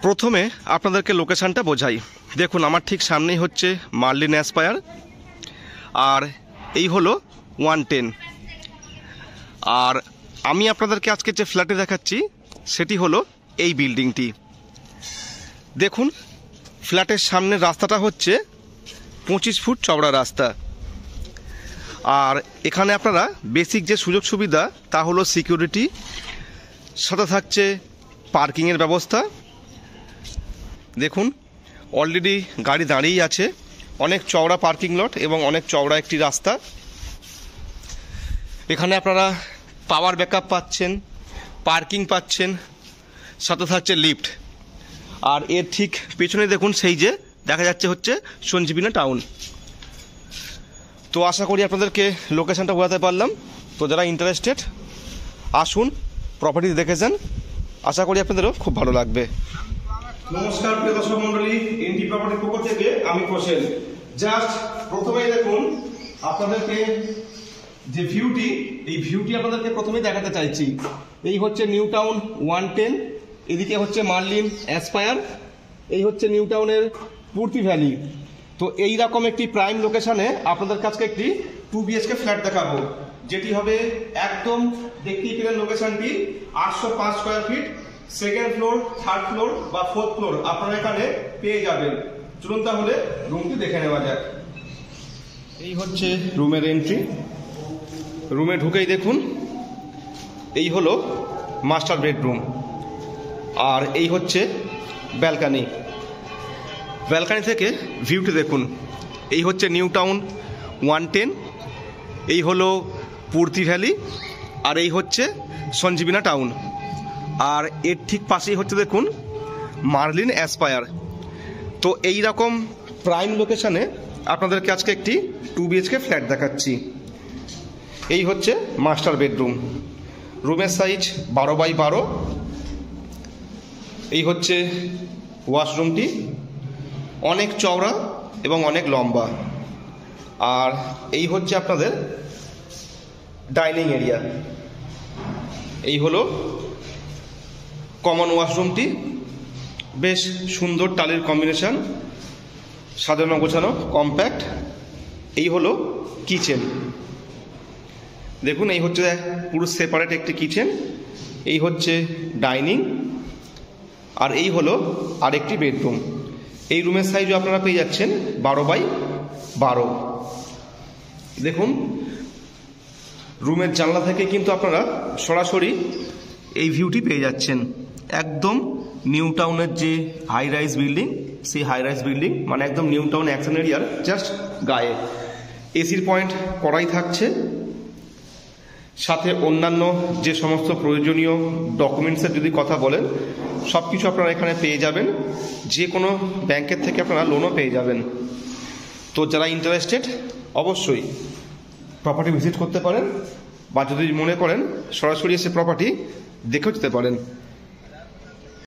প্রথমে আপনাদেরকে লোকেশানটা বোঝাই। দেখুন, আমার ঠিক সামনেই হচ্ছে মার্লিন অ্যাসপায়ার, আর এই হলো 110। আর আমি আপনাদেরকে আজকে যে ফ্ল্যাটে দেখাচ্ছি সেটি হলো এই বিল্ডিংটি। দেখুন, ফ্ল্যাটের সামনের রাস্তাটা হচ্ছে 25 ফুট চওড়া রাস্তা। আর এখানে আপনারা বেসিক যে সুযোগ সুবিধা তা হলো সিকিউরিটি, সাথে থাকছে পার্কিংয়ের ব্যবস্থা। দেখুন, অলরেডি গাড়ি দাঁড়িয়েই আছে, অনেক চওড়া পার্কিং লট এবং অনেক চওড়া একটি রাস্তা। এখানে আপনারা পাওয়ার ব্যাকআপ পাচ্ছেন, পার্কিং পাচ্ছেন, সাথে থাকছে লিফট। আর এর ঠিক পেছনে দেখুন, সেই যে দেখা যাচ্ছে হচ্ছে সঞ্জীবিনা টাউন। তো আশা করি আপনাদেরকে লোকেশানটা বোঝাতে পারলাম। তো যারা ইন্টারেস্টেড আসুন, প্রপার্টি দেখেছেন, আশা করি আপনাদেরও খুব ভালো লাগবে। নমস্কার প্রিয় দর্শক মন্ডলী, এনটি প্রপার্টির পক্ষ থেকে আমি কোশেল। জাস্ট প্রথমেই দেখুন আপনাদেরকে যে ভিউটি, এই ভিউটি আপনাদেরকে প্রথমেই দেখাতে চাইছি। এই হচ্ছে নিউ টাউন 110, এদিকে হচ্ছে মার্লিন অ্যাসপায়ার, এই হচ্ছে নিউ টাউনের পূর্তি ভ্যালি। তো এই রকম একটি প্রাইম লোকেশনে আপনাদের কাছে একটি 2 BHK ফ্ল্যাট দেখাবো, যেটি হবে একদম দেখতেই পেলেন লোকেশনটি 805 square feet, second floor, third floor বা ফোর্থ ফ্লোর আপনারা এখানে পেয়ে যাবেন। চলুন তাহলে রুমটি দেখে নেওয়া যাক। এই হচ্ছে রুমের এন্ট্রি। রুমে ঢুকেই দেখুন এই হলো মাস্টার বেডরুম, আর এই হচ্ছে ব্যালকানি। ব্যালকানি থেকে ভিউটি দেখুন। এই হচ্ছে নিউ টাউন 110, এই হলো পূর্তি ভ্যালি, আর এই হচ্ছে সঞ্জীবিনা টাউন। আর এর ঠিক পাশেই হচ্ছে দেখুন মার্লিন অ্যাসপায়ার। তো এই রকম প্রাইম লোকেশনে আপনাদেরকে আজকে একটি 2 BHK ফ্ল্যাট দেখাচ্ছি। এই হচ্ছে মাস্টার বেডরুম। রুমের সাইজ 12x12। এই হচ্ছে ওয়াশরুমটি, অনেক চওড়া এবং অনেক লম্বা। আর এই হচ্ছে আপনাদের ডাইনিং এরিয়া। এই হলো কমন ওয়াশরুমটি, বেশ সুন্দর টালির কম্বিনেশন, সাজানো গোছানো, কম্প্যাক্ট। এই হলো কিচেন। দেখুন, এই হচ্ছে পুরো সেপারেট একটি কিচেন। এই হচ্ছে ডাইনিং, আর এই হলো আরেকটি বেডরুম। এই রুমের সাইজও আপনারা পেয়ে যাচ্ছেন 12x12। দেখুন, রুমের জানলা থেকে কিন্তু আপনারা সরাসরি এই ভিউটি পেয়ে যাচ্ছেন। একদম নিউ টাউনের যে হাই রাইজ বিল্ডিং, সেই হাই রাইজ বিল্ডিং মানে একদম নিউ টাউন অ্যাকশন এরিয়ার জাস্ট গায়ে। এসির পয়েন্ট করাই থাকছে, সাথে অন্যান্য যে সমস্ত প্রয়োজনীয় ডকুমেন্টসের যদি কথা বলেন, সব কিছু আপনারা এখানে পেয়ে যাবেন। যে কোনো ব্যাংকের থেকে আপনারা লোনও পেয়ে যাবেন। তো যারা ইন্টারেস্টেড অবশ্যই প্রপার্টি ভিজিট করতে পারেন, বা যদি মনে করেন সরাসরি এসে প্রপার্টি দেখেও যেতে পারেন।